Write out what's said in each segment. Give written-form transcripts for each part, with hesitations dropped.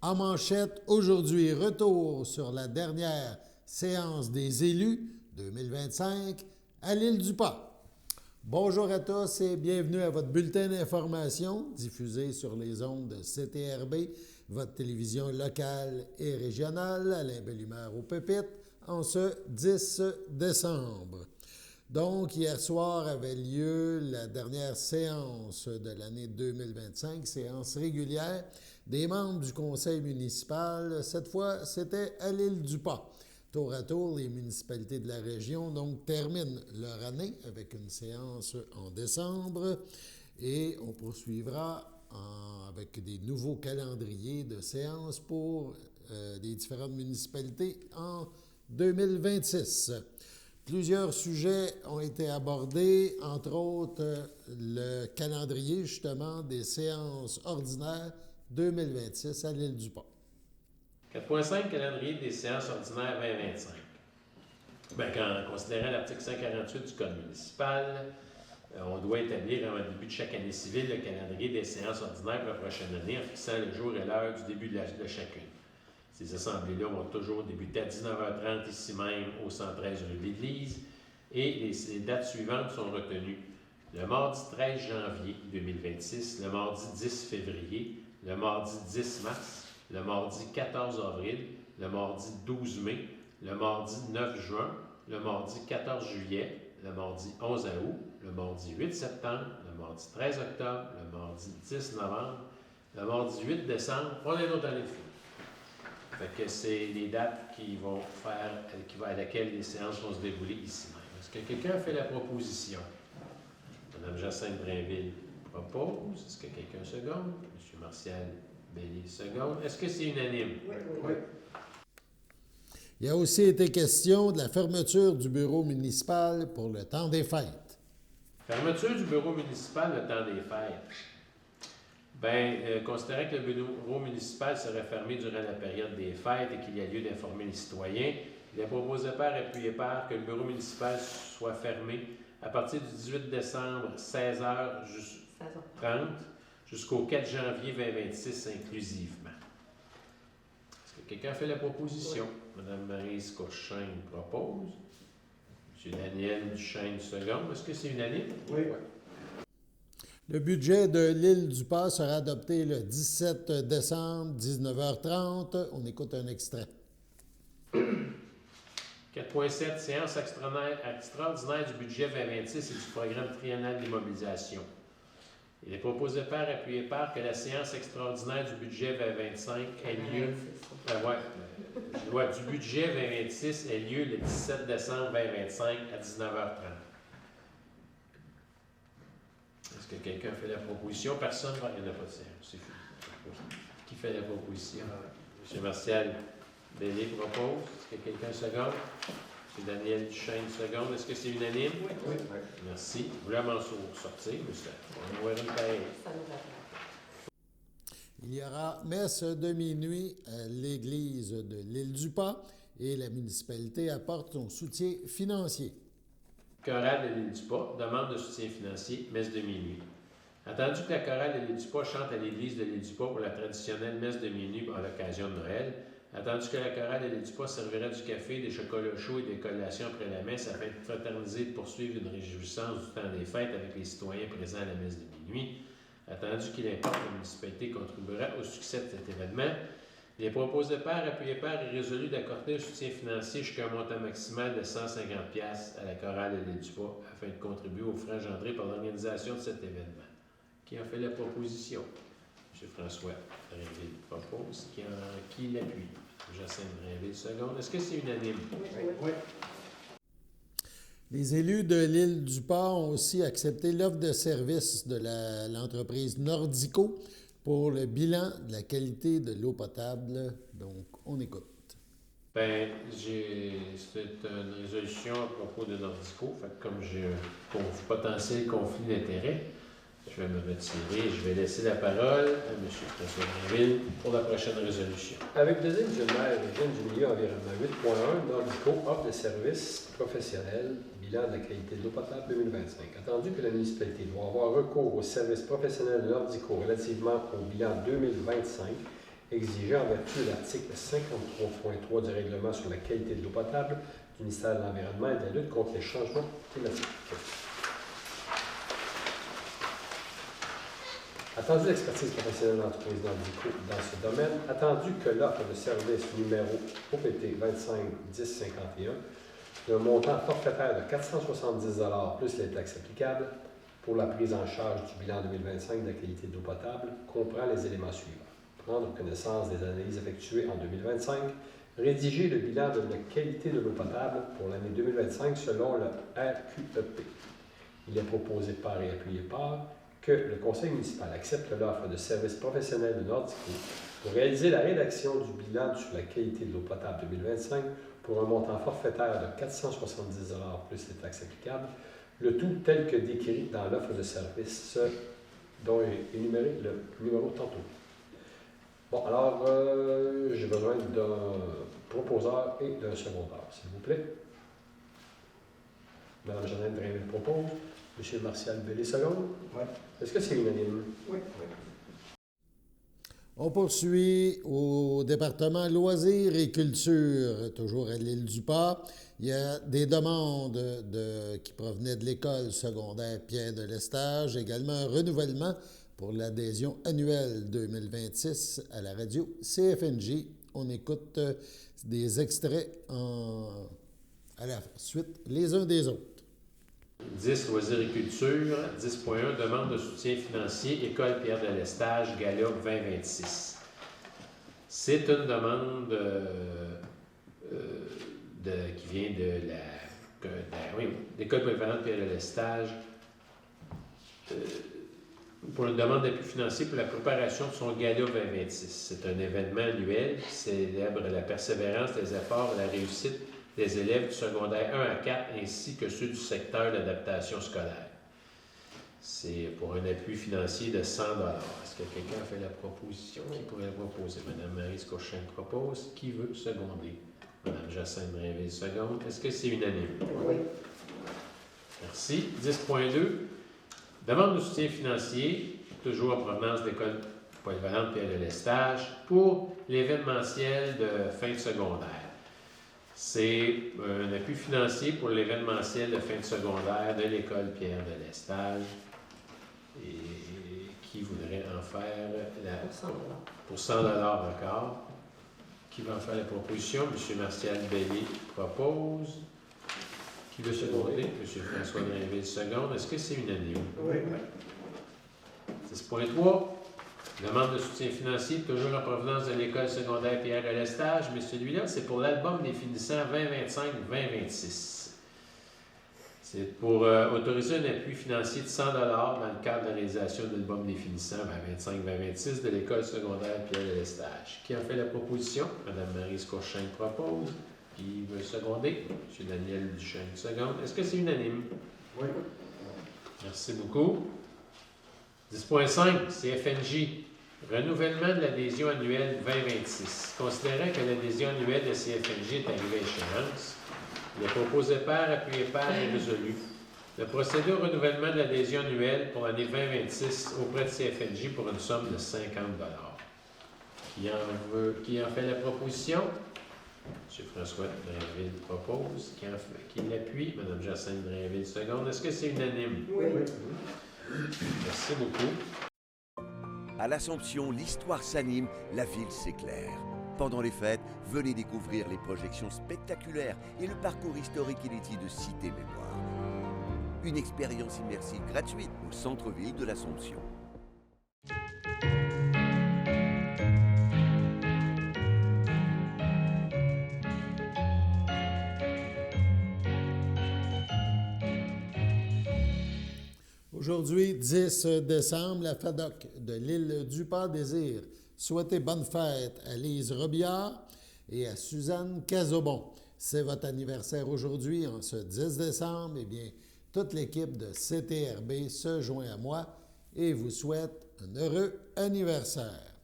En manchette, aujourd'hui, retour sur la dernière séance des élus 2025 à l'île du Pas. Bonjour à tous et bienvenue à votre bulletin d'information diffusé sur les ondes de CTRB, votre télévision locale et régionale. Alain Bellemare au pupitre en ce 10 décembre. Donc, hier soir avait lieu la dernière séance de l'année 2025, séance régulière des membres du conseil municipal. Cette fois, c'était à l'île du Pas. Tour à tour, les municipalités de la région donc terminent leur année avec une séance en décembre et on poursuivra avec des nouveaux calendriers de séances pour les différentes municipalités en 2026. Plusieurs sujets ont été abordés, entre autres le calendrier justement des séances ordinaires 2026 à l'île du Pas. 4.5 calendrier des séances ordinaires 2025. Quand considérant l'article 148 du Code municipal, on doit établir avant le début de chaque année civile le calendrier des séances ordinaires pour la prochaine année en fixant le jour et l'heure du début de chacune. Ces assemblées-là vont toujours débuter à 19h30 ici même au 113 rue de l'Église et les dates suivantes sont retenues. Le mardi 13 janvier 2026, le mardi 10 février, le mardi 10 mars, le mardi 14 avril, le mardi 12 mai, le mardi 9 juin, le mardi 14 juillet, le mardi 11 août, le mardi 8 septembre, le mardi 13 octobre, le mardi 10 novembre, le mardi 8 décembre, on a une autre année de fou. Fait que c'est les dates à laquelle les séances vont se dérouler ici même. Est-ce que quelqu'un a fait la proposition? Mme Jacinthe Drainville propose. Est-ce que quelqu'un seconde? M. Martial Bellier seconde. Est-ce que c'est unanime? Oui. Il a aussi été question de la fermeture du bureau municipal pour le temps des fêtes. Fermeture du bureau municipal le temps des fêtes. Considérant que le bureau municipal serait fermé durant la période des fêtes et qu'il y a lieu d'informer les citoyens, il est proposé par appui et par que le bureau municipal soit fermé à partir du 18 décembre, 16h30, jusqu'au 4 janvier 2026 inclusivement. Est-ce que quelqu'un a fait la proposition? Oui. Mme Maryse Courchaine propose. M. Daniel Duchesne seconde. Est-ce que c'est unanime? Oui. Le budget de l'île du Pas sera adopté le 17 décembre, 19h30. On écoute un extrait. 4.7, séance extraordinaire du budget 2026 et du programme triennal d'immobilisation. Il est proposé par appuyé par que la séance extraordinaire du budget 2025 ait lieu. Du budget 2026 ait lieu le 17 décembre 2025 à 19h30. Est-ce que quelqu'un fait la proposition? Personne? Il n'y en a pas de séance. C'est fini. Qui fait la proposition? M. Martial Bellier propose. Est-ce que quelqu'un seconde? M. Daniel Duchesne seconde. Est-ce que c'est unanime? Oui. Merci. Vous voulez m'en sortir, monsieur? On va voir une pareille. Il y aura messe de minuit à l'église de l'île du Pas et la municipalité apporte son soutien financier. Chorale de l'île du Pas, demande de soutien financier, messe de minuit. Attendu que la chorale de l'île du Pas chante à l'église de l'île du Pas pour la traditionnelle messe de minuit à l'occasion de Noël, attendu que la chorale de l'île du Pas servira du café, des chocolats chauds et des collations après la messe afin de fraterniser et de poursuivre une réjouissance du temps des fêtes avec les citoyens présents à la messe de minuit, attendu qu'il importe que la municipalité contribuera au succès de cet événement, il est proposé par appuyé par et résolu d'accorder un soutien financier jusqu'à un montant maximal de 150$ à la chorale de l'île du Pas afin de contribuer aux frais engendrés par l'organisation de cet événement. Qui a fait la proposition? M. François Drainville propose. Qui l'appuie? Jacinthe Drainville seconde. Est-ce que c'est unanime? Oui. Les élus de l'île du Pas ont aussi accepté l'offre de service de l'entreprise Nordico pour le bilan de la qualité de l'eau potable. Donc, on écoute. C'est une résolution à propos de Nordico. Comme j'ai un potentiel conflit d'intérêts, je vais me retirer et je vais laisser la parole à M. François Drainville pour la prochaine résolution. Avec deuxième maire Jeanne du milieu environnement 8.1, Nordico offre des services professionnels, bilan de la qualité de l'eau potable 2025. Attendu que la municipalité doit avoir recours aux services professionnels Nordico relativement au bilan 2025 exigé en vertu de l'article 53.3 du règlement sur la qualité de l'eau potable du ministère de l'Environnement et de la lutte contre les changements climatiques. Attendu l'expertise professionnelle de l'entreprise dans ce domaine, attendu que l'offre de service numéro OPT 25-1051 d'un montant forfaitaire de 470 $ plus les taxes applicables pour la prise en charge du bilan 2025 de la qualité de l'eau potable comprend les éléments suivants. Prendre connaissance des analyses effectuées en 2025, rédiger le bilan de la qualité de l'eau potable pour l'année 2025 selon le RQEP. Il est proposé par et appuyé par que le conseil municipal accepte l'offre de services professionnels de Nordico pour réaliser la rédaction du bilan sur la qualité de l'eau potable 2025 pour un montant forfaitaire de 470 $ plus les taxes applicables, le tout tel que décrit dans l'offre de service dont est énuméré le numéro tantôt. Bon, alors, j'ai besoin d'un proposeur et d'un secondaire, s'il vous plaît. Madame Jeannette Drainville propose. Monsieur Martial Bellé seconde. Oui. Est-ce que c'est unanime? Oui. On poursuit au département loisirs et culture, toujours à l'île du Pas. Il y a des demandes qui provenaient de l'école secondaire Pierre de Lestage, également un renouvellement pour l'adhésion annuelle 2026 à la radio CFNJ. On écoute des extraits à la suite, les uns des autres. 10, loisirs et culture. 10.1, demande de soutien financier, École Pierre de Lestage, Gala 2026. C'est une demande qui vient de l'École polyvalente Pierre de Lestage pour une demande d'appui financier pour la préparation de son Gala 2026. C'est un événement annuel qui célèbre la persévérance, les efforts et la réussite des élèves du secondaire 1 à 4 ainsi que ceux du secteur d'adaptation scolaire. C'est pour un appui financier de 100 $. Est-ce que quelqu'un a fait la proposition? Qui pourrait la proposer? Madame Maryse Cochin propose. Qui veut seconder? Madame Jacinthe Drainville seconde. Est-ce que c'est unanime? Oui. Merci. 10.2. Demande de soutien financier, toujours en provenance de l'École polyvalente Pierre de Lestage, pour l'événementiel de fin de secondaire. C'est un appui financier pour l'événementiel de fin de secondaire de l'École Pierre de Lestage. Et qui voudrait en faire pour 100 $ encore. Qui va en faire la proposition? M. Martial Bellé propose. Qui veut seconder? M. François Drainville seconde. Est-ce que c'est unanime? Oui. 10.3. Demande de soutien financier, toujours en provenance de l'École secondaire Pierre de Lestage, mais celui-là, c'est pour l'album des finissants 2025-2026. C'est pour autoriser un appui financier de 100 $ dans le cadre de la réalisation de l'album des finissants 2025-2026 de l'École secondaire Pierre de Lestage. Qui en fait la proposition? Mme Maryse Cochin propose. Qui veut seconder? M. Daniel Duchesne seconde. Est-ce que c'est unanime? Oui. Merci beaucoup. 10.5, CFNJ. Renouvellement de l'adhésion annuelle 2026. Considérant que l'adhésion annuelle de CFNJ est arrivée à échéance, il est proposé par, appuyé par et résolu de procéder au renouvellement de l'adhésion annuelle pour l'année 2026 auprès de CFNJ pour une somme de 50 $. Qui en fait la proposition? M. François Drainville propose. Qui l'appuie? Mme Jacinthe Drainville seconde. Est-ce que c'est unanime? Oui. Merci beaucoup. À l'Assomption, l'histoire s'anime, la ville s'éclaire. Pendant les fêtes, venez découvrir les projections spectaculaires et le parcours historique inédit de Cité Mémoire. Une expérience immersive gratuite au centre-ville de l'Assomption. Aujourd'hui, 10 décembre, la FADOC de l'île du Pas désire souhaiter bonne fête à Lise Robillard et à Suzanne Cazobon. C'est votre anniversaire aujourd'hui, en ce 10 décembre. Eh bien, toute l'équipe de CTRB se joint à moi et vous souhaite un heureux anniversaire.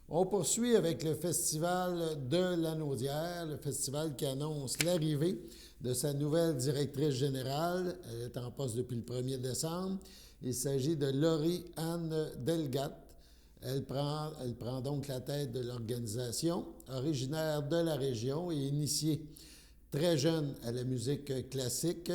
On poursuit avec le Festival de la Naudière, le festival qui annonce l'arrivée de sa nouvelle directrice générale. Elle est en poste depuis le 1er décembre. Il s'agit de Laurie-Anne Delgat. Elle prend donc la tête de l'organisation, originaire de la région et initiée très jeune à la musique classique.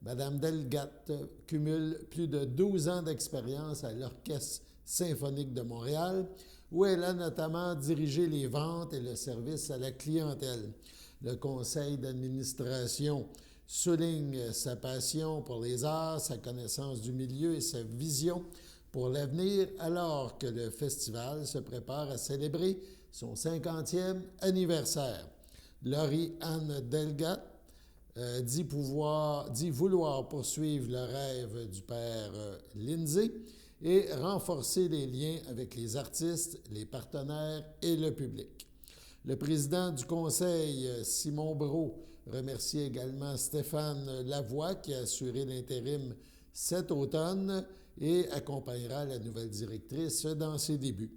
Madame Delgatte cumule plus de 12 ans d'expérience à l'Orchestre symphonique de Montréal, où elle a notamment dirigé les ventes et le service à la clientèle. Le conseil d'administration souligne sa passion pour les arts, sa connaissance du milieu et sa vision pour l'avenir, alors que le festival se prépare à célébrer son 50e anniversaire. Laurie-Anne Delgatte dit vouloir poursuivre le rêve du père Lindsay et renforcer les liens avec les artistes, les partenaires et le public. Le président du conseil, Simon Brault, remercie également Stéphane Lavoie qui a assuré l'intérim cet automne et accompagnera la nouvelle directrice dans ses débuts.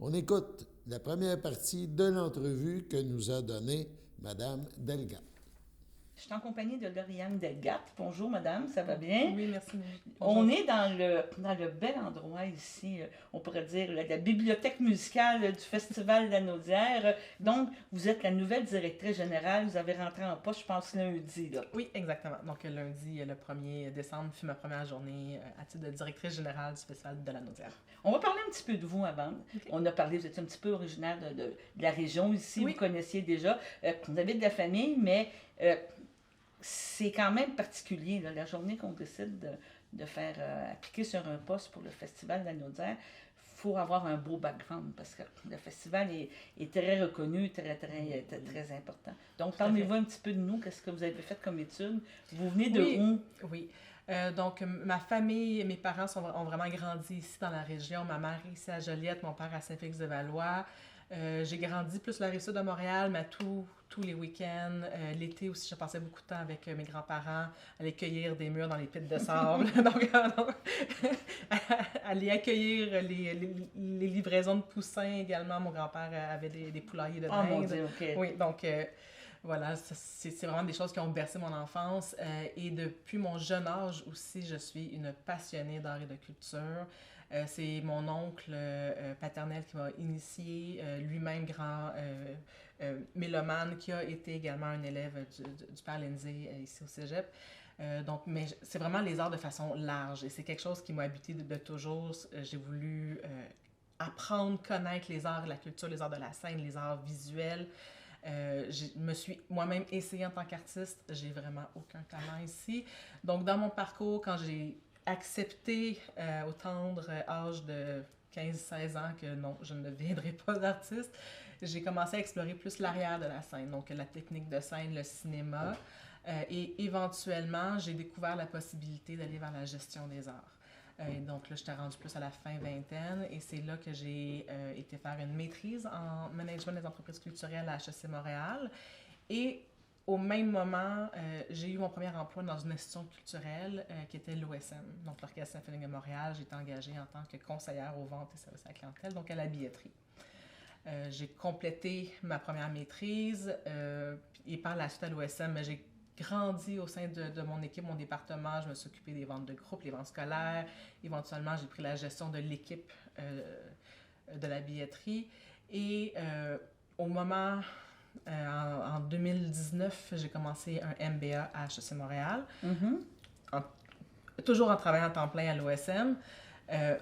On écoute la première partie de l'entrevue que nous a donnée Mme Delgatte. Je suis en compagnie de Lauriane Delgatte. Bonjour, madame, ça va bien? Oui, merci. Bonjour. On est dans le bel endroit ici, on pourrait dire, la bibliothèque musicale du Festival de la Naudière. Donc, vous êtes la nouvelle directrice générale. Vous avez rentré en poste, je pense, lundi. Là. Oui, exactement. Donc, lundi, le 1er décembre, fut ma première journée à titre de directrice générale du Festival de la Naudière. On va parler un petit peu de vous avant. Okay. On a parlé, vous êtes un petit peu originaire de la région ici, oui. Vous connaissiez déjà. Vous avez de la famille, mais... c'est quand même particulier, là, la journée qu'on décide de faire appliquer sur un poste pour le Festival de la Naudière. Il faut avoir un beau background parce que le festival est très reconnu, très important. Donc, parlez-vous un petit peu de nous, qu'est-ce que vous avez fait comme études? Vous venez de où? Oui. Donc, ma famille et mes parents ont vraiment grandi ici dans la région. Ma mère est ici à Joliette, mon père à Saint-Félix-de-Valois. J'ai grandi plus la Rive-Sud de Montréal, mais tous les week-ends. L'été aussi, je passais beaucoup de temps avec mes grands-parents, aller cueillir des murs dans les pits de sable. donc, aller accueillir les livraisons de poussins également. Mon grand-père avait des poulaillers de dinde. Oh mon Dieu, OK. Oui, donc voilà, c'est vraiment des choses qui ont bercé mon enfance. Et depuis mon jeune âge aussi, je suis une passionnée d'art et de culture. C'est mon oncle paternel qui m'a initié, lui-même grand mélomane, qui a été également un élève du père Lindsay ici au cégep. Donc, mais c'est vraiment les arts de façon large et c'est quelque chose qui m'a habité de toujours. J'ai voulu apprendre, connaître les arts, la culture, les arts de la scène, les arts visuels. Je me suis moi-même essayée en tant qu'artiste. J'ai vraiment aucun talent ici. Donc, dans mon parcours, quand j'ai accepté au tendre âge de 15-16 ans que non, je ne deviendrai pas artiste, j'ai commencé à explorer plus l'arrière de la scène, donc la technique de scène, le cinéma, et éventuellement, j'ai découvert la possibilité d'aller vers la gestion des arts. Donc là, j'étais rendue plus à la fin vingtaine et c'est là que j'ai été faire une maîtrise en management des entreprises culturelles à HEC Montréal. Et au même moment, j'ai eu mon premier emploi dans une institution culturelle qui était l'OSM, donc l'Orchestre symphonique de Montréal. J'ai été engagée en tant que conseillère aux ventes et services à la clientèle, donc à la billetterie. J'ai complété ma première maîtrise et par la suite à l'OSM, j'ai grandi au sein de mon équipe, mon département. Je me suis occupée des ventes de groupe, les ventes scolaires. Éventuellement, j'ai pris la gestion de l'équipe de la billetterie. Et au moment... en 2019, j'ai commencé un MBA à HEC Montréal, toujours en travaillant à temps plein à l'OSM.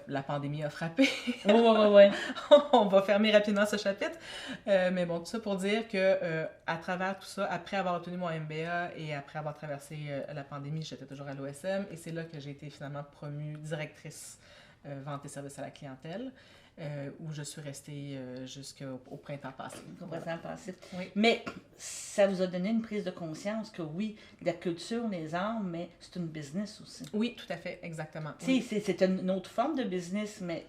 La pandémie a frappé. Ouais. On va fermer rapidement ce chapitre. Mais bon, tout ça pour dire que à travers tout ça, après avoir obtenu mon MBA et après avoir traversé la pandémie, j'étais toujours à l'OSM et c'est là que j'ai été finalement promue directrice vente et services à la clientèle. Où je suis restée jusqu'au printemps passé. Au printemps passé. Oui. Mais ça vous a donné une prise de conscience que oui, la culture, les arts, mais c'est une business aussi. Oui, tout à fait, exactement. Oui. C'est une autre forme de business, mais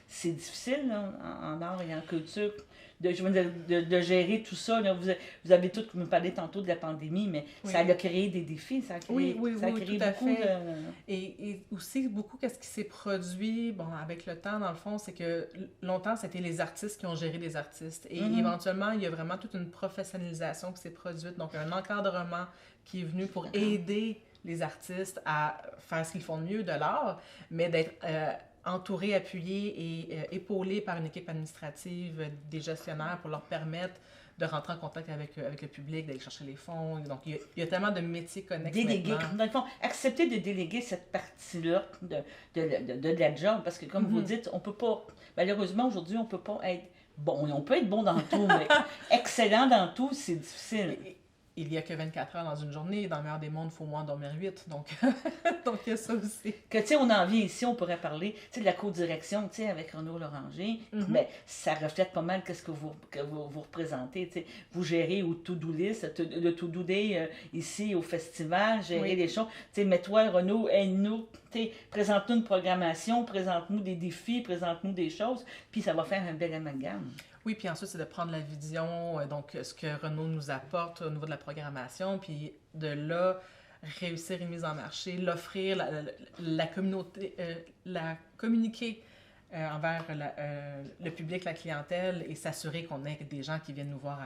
c'est difficile là, en art et en culture de gérer tout ça. Là. Vous avez tout, vous me parlez tantôt de la pandémie, mais oui. Ça a créé des défis, ça a créé, ça a créé tout à beaucoup fait. Et aussi, beaucoup, qu'est-ce qui s'est produit, bon, avec le temps, dans le fond, c'est que longtemps, c'était les artistes qui ont géré les artistes. Et éventuellement, il y a vraiment toute une professionnalisation qui s'est produite, donc un encadrement qui est venu pour aider les artistes à faire ce qu'ils font de mieux de l'art, mais d'être entourés, appuyés et épaulés par une équipe administrative, des gestionnaires pour leur permettre de rentrer en contact avec le public, d'aller chercher les fonds. Donc, il y a tellement de métiers connexes Déléguer, maintenant. dans le fond, accepter de déléguer cette partie-là de la job, parce que comme vous dites, on peut pas, malheureusement aujourd'hui, on peut pas être bon. On peut être bon dans tout, mais excellent dans tout, c'est difficile. Il n'y a que 24 heures dans une journée. Dans le meilleur des mondes, il faut au moins dormir 8. Donc, il y a ça aussi. Que, tu sais, on en vient ici, on pourrait parler, tu sais, de la co-direction, tu sais, avec Renaud Loranger, mais ça reflète pas mal qu'est-ce que vous représentez, tu sais. Vous gérez au to-do list, le to-do day ici au festival, gérer les choses. Tu sais, mais toi, Renaud, aide-nous, tu sais, présente-nous une programmation, présente-nous des défis, présente-nous des choses, puis ça va faire un bel amalgame. Oui, puis ensuite, c'est de prendre la vision, donc ce que Renaud nous apporte au niveau de la programmation, puis de là, réussir une mise en marché, l'offrir, la communauté, la communiquer envers le public, la clientèle, et s'assurer qu'on ait des gens qui viennent nous voir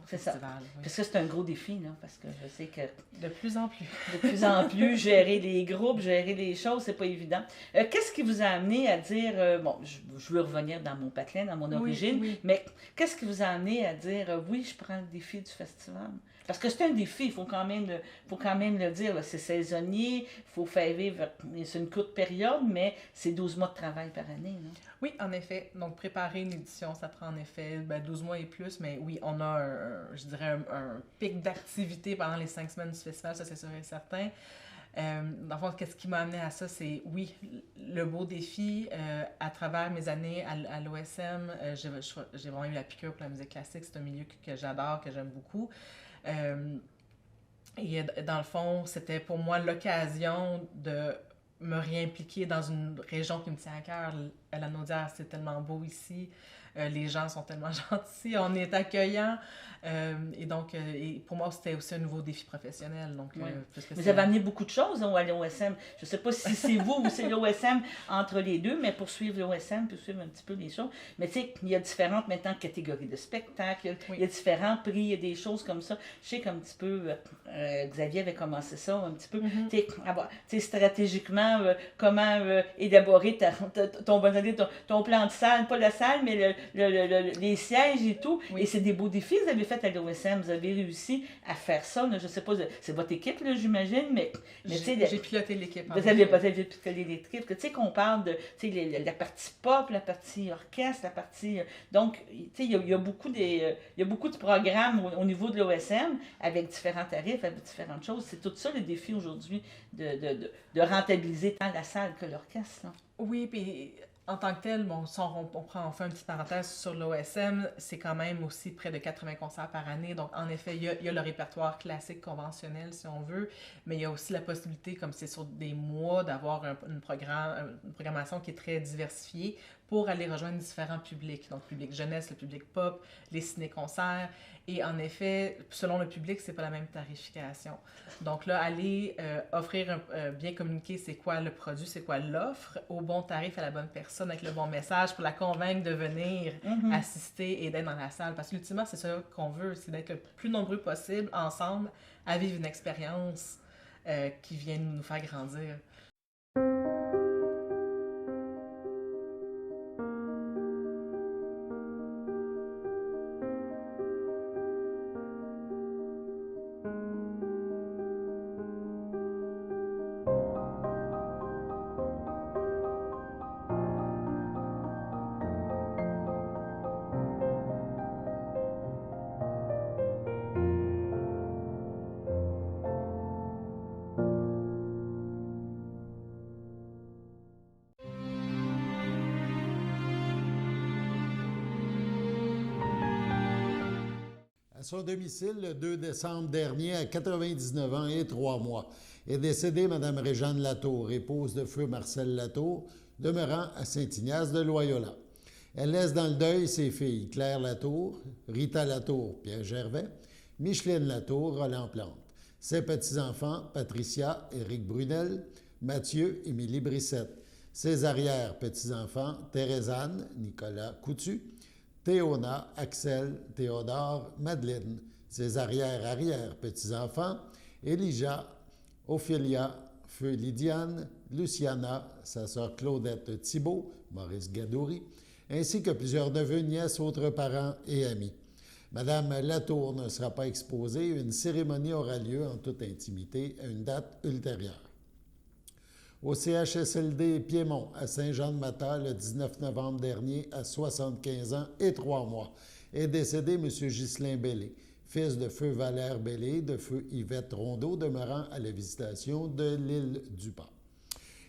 au festival. Oui. Parce que c'est un gros défi, là, parce que je sais que... De plus en plus. De plus en plus, gérer les groupes, gérer les choses, c'est pas évident. Qu'est-ce qui vous a amené à dire, bon, je veux revenir dans mon patelin, dans mon origine, mais qu'est-ce qui vous a amené à dire, oui, je prends le défi du festival? Parce que c'est un défi, il faut quand même le dire, là, c'est saisonnier, il faut faire vivre, c'est une courte période, mais c'est 12 mois de travail par année. Là. Oui, en effet. Donc, préparer une édition, ça prend en effet 12 mois et plus, mais oui, on a, je dirais, un pic d'activité pendant les 5 semaines du festival, ça c'est sûr et certain. Dans le fond, qu'est-ce qui m'a amené à ça, c'est, oui, le beau défi. À travers mes années à l'OSM, j'ai vraiment eu la piqûre pour la musique classique. C'est un milieu que j'adore, que j'aime beaucoup. Et dans le fond, c'était pour moi l'occasion de me réimpliquer dans une région qui me tient à cœur. La Naudière, c'est tellement beau ici. Les gens sont tellement gentils, on est accueillants. Et donc, pour moi, c'était aussi un nouveau défi professionnel. Donc, vous avez amené beaucoup de choses à l'OSM. Je ne sais pas si c'est vous ou c'est l'OSM entre les deux, mais pour suivre l'OSM, pour suivre un petit peu les choses. Mais tu sais, il y a différentes maintenant catégories de spectacles, il y a différents prix, il y a des choses comme ça. Je sais qu'un petit peu, Xavier avait commencé ça un petit peu. Tu sais, stratégiquement, comment élaborer ton plan de salle, pas la salle, mais les sièges et tout. Oui. Et c'est des beaux défis que vous avez fait à l'OSM. Vous avez réussi à faire ça. Là, je ne sais pas, c'est votre équipe, là, j'imagine, mais j'ai piloté l'équipe. Vous avez peut-être piloté l'équipe. Tu sais qu'on parle de la partie pop, la partie orchestre, la partie... Donc, tu sais, il y a beaucoup de programmes au niveau de l'OSM avec différents tarifs, avec différentes choses. C'est tout ça le défi aujourd'hui de rentabiliser tant la salle que l'orchestre. Là. Oui, puis... En tant que tel, bon, on fait une petite parenthèse sur l'OSM, c'est quand même aussi près de 80 concerts par année. Donc, en effet, il y a le répertoire classique conventionnel, si on veut, mais il y a aussi la possibilité, comme c'est sur des mois, d'avoir une programmation qui est très diversifiée pour aller rejoindre différents publics. Donc, le public jeunesse, le public pop, les ciné-concerts. Et en effet, selon le public, c'est pas la même tarification. Donc là, aller offrir, bien communiquer c'est quoi le produit, c'est quoi l'offre, au bon tarif à la bonne personne, avec le bon message pour la convaincre de venir assister et d'être dans la salle. Parce qu'ultimement, c'est ça qu'on veut, c'est d'être le plus nombreux possible, ensemble, à vivre une expérience qui vient nous faire grandir. À son domicile, le 2 décembre dernier, à 99 ans et 3 mois, est décédée Mme Réjeanne Latour, épouse de feu Marcel Latour, demeurant à Saint-Ignace de Loyola. Elle laisse dans le deuil ses filles Claire Latour, Rita Latour, Pierre Gervais, Micheline Latour, Roland Plante. Ses petits-enfants, Patricia, Éric Brunel, Mathieu, Émilie Brissette. Ses arrière-petits-enfants, Thérèse-Anne, Nicolas Coutu, Théona, Axel, Théodore, Madeleine. Ses arrière-petits-enfants, Elijah, Ophélia, feu Lydiane, Luciana, sa sœur Claudette Thibault, Maurice Gadouri, ainsi que plusieurs neveux, nièces, autres parents et amis. Madame Latour ne sera pas exposée. Une cérémonie aura lieu en toute intimité à une date ultérieure. Au CHSLD Piémont, à Saint-Jean-de-Mata, le 19 novembre dernier, à 75 ans et 3 mois, est décédé M. Ghislain Bellé, fils de feu Valère Bellé, de feu Yvette Rondeau, demeurant à la visitation de l'île du Pas.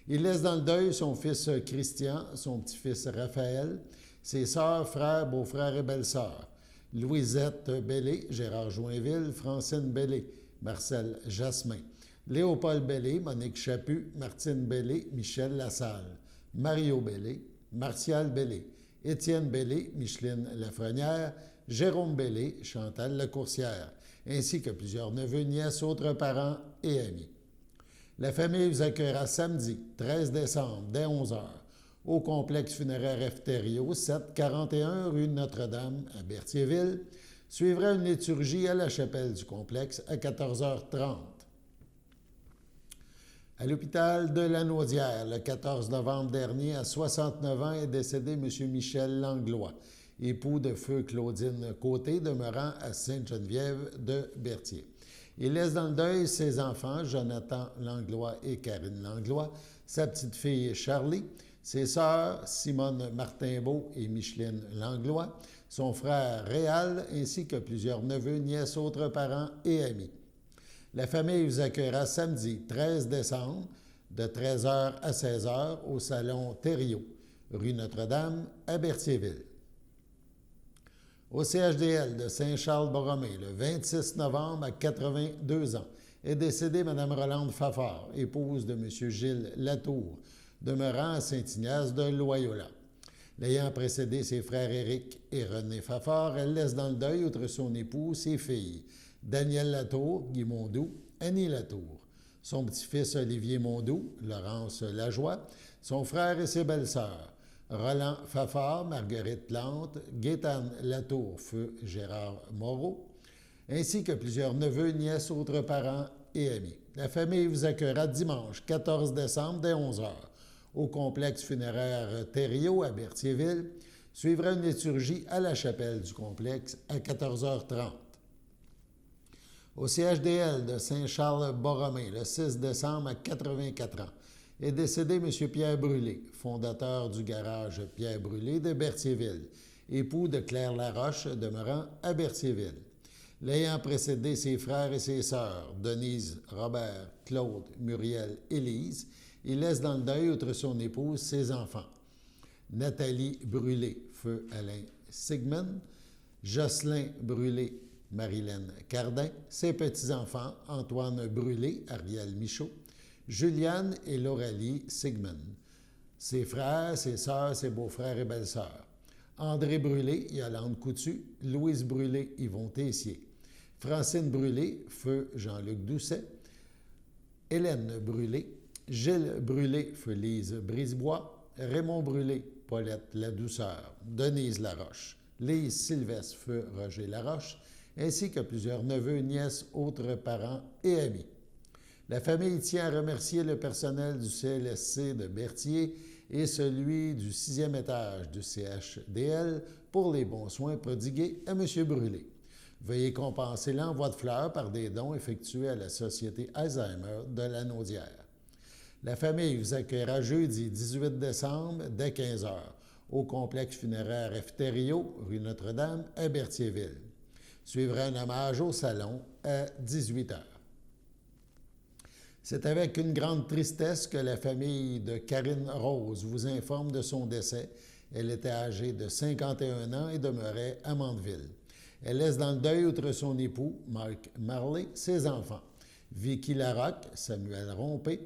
Il laisse dans le deuil son fils Christian, son petit-fils Raphaël, ses sœurs, frères, beaux-frères et belles-sœurs, Louisette Bellé, Gérard Joinville, Francine Bellé, Marcel Jasmin, Léopold Bellé, Monique Chaput, Martine Bellé, Michel Lassalle, Mario Bellé, Martial Bellé, Étienne Bellé, Micheline Lafrenière, Jérôme Bellé, Chantal Lecourcière, ainsi que plusieurs neveux, nièces, autres parents et amis. La famille vous accueillera samedi, 13 décembre, dès 11h, au complexe funéraire Efterio, 741 rue Notre-Dame, à Berthierville. Suivra une liturgie à la chapelle du complexe à 14h30. À l'hôpital de Lanaudière, le 14 novembre dernier, à 69 ans, est décédé M. Michel Langlois, époux de feu Claudine Côté, demeurant à Sainte-Geneviève de Berthier. Il laisse dans le deuil ses enfants, Jonathan Langlois et Karine Langlois, sa petite-fille Charlie, ses sœurs Simone Martinbeau et Micheline Langlois, son frère Réal, ainsi que plusieurs neveux, nièces, autres parents et amis. La famille vous accueillera samedi 13 décembre de 13h à 16h au salon Thériault, rue Notre-Dame, à Berthierville. Au CHDL de Saint-Charles-Borromée, le 26 novembre, à 82 ans, est décédée Mme Rolande Fafard, épouse de M. Gilles Latour, demeurant à Saint-Ignace de Loyola. L'ayant précédé ses frères Éric et René Fafard, elle laisse dans le deuil, outre son époux, ses filles, Daniel Latour, Guy Mondoux, Annie Latour, son petit-fils Olivier Mondoux, Laurence Lajoie, son frère et ses belles-sœurs, Roland Fafard, Marguerite Plante, Gaétane Latour, feu Gérard Moreau, ainsi que plusieurs neveux, nièces, autres parents et amis. La famille vous accueillera dimanche 14 décembre dès 11h au complexe funéraire Thériault à Berthierville. Suivra une liturgie à la chapelle du complexe à 14h30. Au CHDL de Saint-Charles-Borromée, le 6 décembre, à 84 ans, est décédé M. Pierre Brûlé, fondateur du garage Pierre Brûlé de Berthierville, époux de Claire Laroche, demeurant à Berthierville. L'ayant précédé ses frères et ses sœurs, Denise, Robert, Claude, Muriel, Élise, il laisse dans le deuil, outre son épouse, ses enfants. Nathalie Brûlé, feu Alain Sigmund, Jocelyn Brûlé, Marilène Cardin, ses petits-enfants, Antoine Brûlé, Ariel Michaud, Juliane et Laurelie Sigmund, ses frères, ses sœurs, ses beaux-frères et belles-sœurs, André Brûlé, Yolande Coutu, Louise Brûlé, Yvon Tessier, Francine Brûlé, feu Jean-Luc Doucet, Hélène Brûlé, Gilles Brûlé, feu Lise Brisebois, Raymond Brûlé, Paulette Ladouceur, Denise Laroche, Lise Sylvestre, feu Roger Laroche, ainsi que plusieurs neveux, nièces, autres parents et amis. La famille tient à remercier le personnel du CLSC de Berthier et celui du 6e étage du CHDL pour les bons soins prodigués à M. Brûlé. Veuillez compenser l'envoi de fleurs par des dons effectués à la Société Alzheimer de Lanaudière. La famille vous accueillera jeudi 18 décembre dès 15h au complexe funéraire Efterio, rue Notre-Dame, à Berthierville. Suivra un hommage au salon à 18h. C'est avec une grande tristesse que la famille de Karine Rose vous informe de son décès. Elle était âgée de 51 ans et demeurait à Mandeville. Elle laisse dans le deuil, outre son époux, Marc Marley, ses enfants, Vicky Larocque, Samuel Rompré,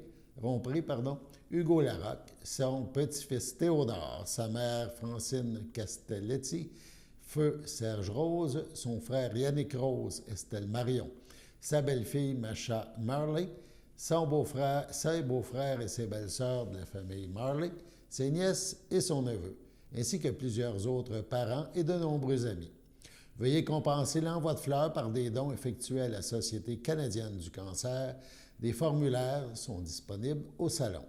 Hugo Larocque, son petit-fils Théodore, sa mère Francine Castelletti, feu Serge Rose, son frère Yannick Rose, Estelle Marion, sa belle-fille Macha Marley, ses beaux-frères et ses belles-sœurs de la famille Marley, ses nièces et son neveu, ainsi que plusieurs autres parents et de nombreux amis. Veuillez compenser l'envoi de fleurs par des dons effectués à la Société canadienne du cancer, Des formulaires sont disponibles au salon.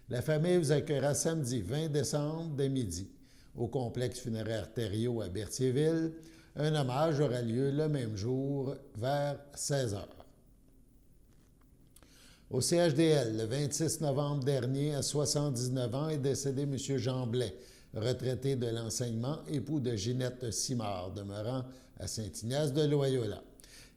La famille vous accueillera samedi 20 décembre dès midi au complexe funéraire Thériault à Berthierville. Un hommage aura lieu le même jour vers 16 h. Au CHDL, le 26 novembre dernier, à 79 ans, est décédé M. Jean Blais, retraité de l'enseignement, époux de Ginette Simard, demeurant à Saint-Ignace de Loyola.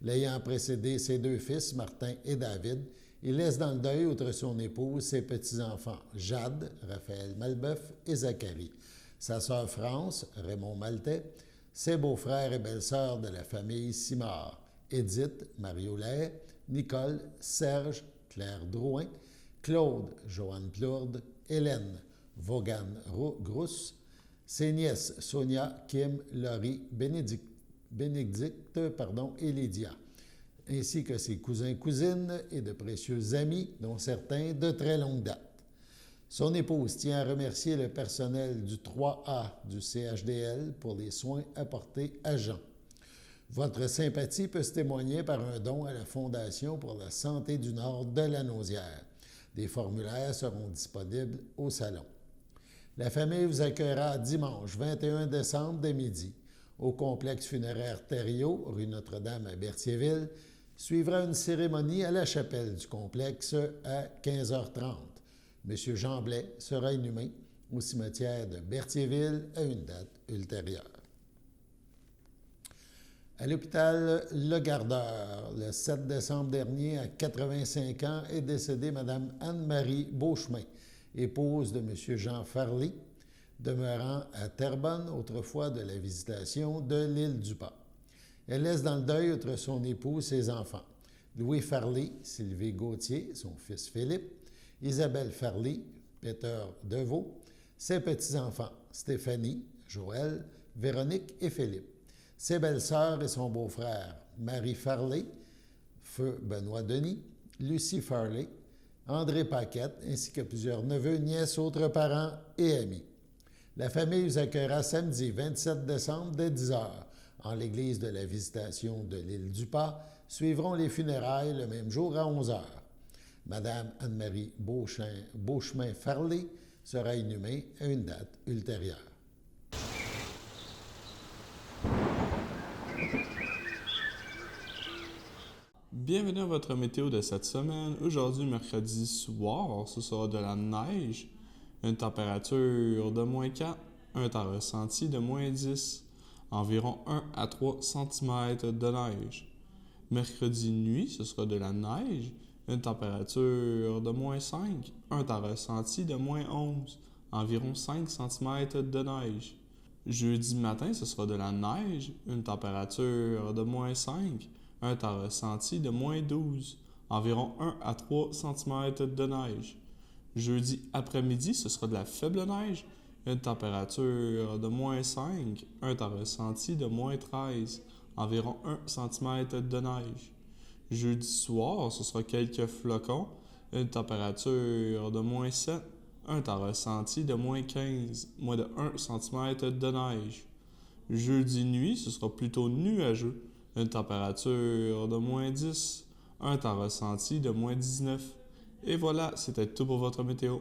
L'ayant précédé ses 2 fils, Martin et David, il laisse dans le deuil, outre son épouse, ses petits-enfants, Jade, Raphaël Malbeuf et Zacharie, sa sœur France, Raymond Maltais, ses beaux-frères et belles-sœurs de la famille Simard, Édith, Mario Lay, Nicole, Serge, Claire Drouin, Claude, Joanne Plourde, Hélène, Vaughan Grousse, ses nièces Sonia, Kim, Laurie, Bénédicte et Lydia, ainsi que ses cousins-cousines et de précieux amis, dont certains de très longue date. Son épouse tient à remercier le personnel du 3A du CHDL pour les soins apportés à Jean. Votre sympathie peut se témoigner par un don à la Fondation pour la santé du Nord de la Nausière. Des formulaires seront disponibles au salon. La famille vous accueillera dimanche 21 décembre dès midi au complexe funéraire Thériault, rue Notre-Dame à Berthierville. Suivra une cérémonie à la chapelle du complexe à 15h30. M. Jean Blais sera inhumé au cimetière de Berthierville à une date ultérieure. À l'hôpital Le Gardeur, le 7 décembre dernier, à 85 ans, est décédée Mme Anne-Marie Beauchemin, épouse de M. Jean Farley, demeurant à Terrebonne, autrefois de la Visitation de l'île du Pas. Elle laisse dans le deuil, outre son époux, ses enfants. Louis Farley, Sylvie Gauthier, son fils Philippe, Isabelle Farley, Peter Deveau, ses petits-enfants, Stéphanie, Joël, Véronique et Philippe, ses belles-sœurs et son beau-frère, Marie Farley, feu Benoît Denis, Lucie Farley, André Paquette, ainsi que plusieurs neveux, nièces, autres parents et amis. La famille vous accueillera samedi 27 décembre dès 10 h en l'église de la Visitation de l'île du Pas. Suivront les funérailles le même jour à 11 h. Madame Anne-Marie Beauchemin Farley sera inhumée à une date ultérieure. Bienvenue à votre météo de cette semaine. Aujourd'hui, mercredi soir, ce sera de la neige, une température de -4, un temps ressenti de -10, environ 1 à 3 cm de neige. Mercredi nuit, ce sera de la neige, une température de -5, un temps ressenti de -11, environ 5 cm de neige. Jeudi matin, ce sera de la neige, une température de -5, un temps ressenti de -12, environ 1 à 3 cm de neige. Jeudi après-midi, ce sera de la faible neige, une température de -5, un temps ressenti de -13, environ 1 cm de neige. Jeudi soir, ce sera quelques flocons, une température de -7, un temps ressenti de -15, moins de 1 cm de neige. Jeudi nuit, ce sera plutôt nuageux, une température de -10, un temps ressenti de -19. Et voilà, c'était tout pour votre météo.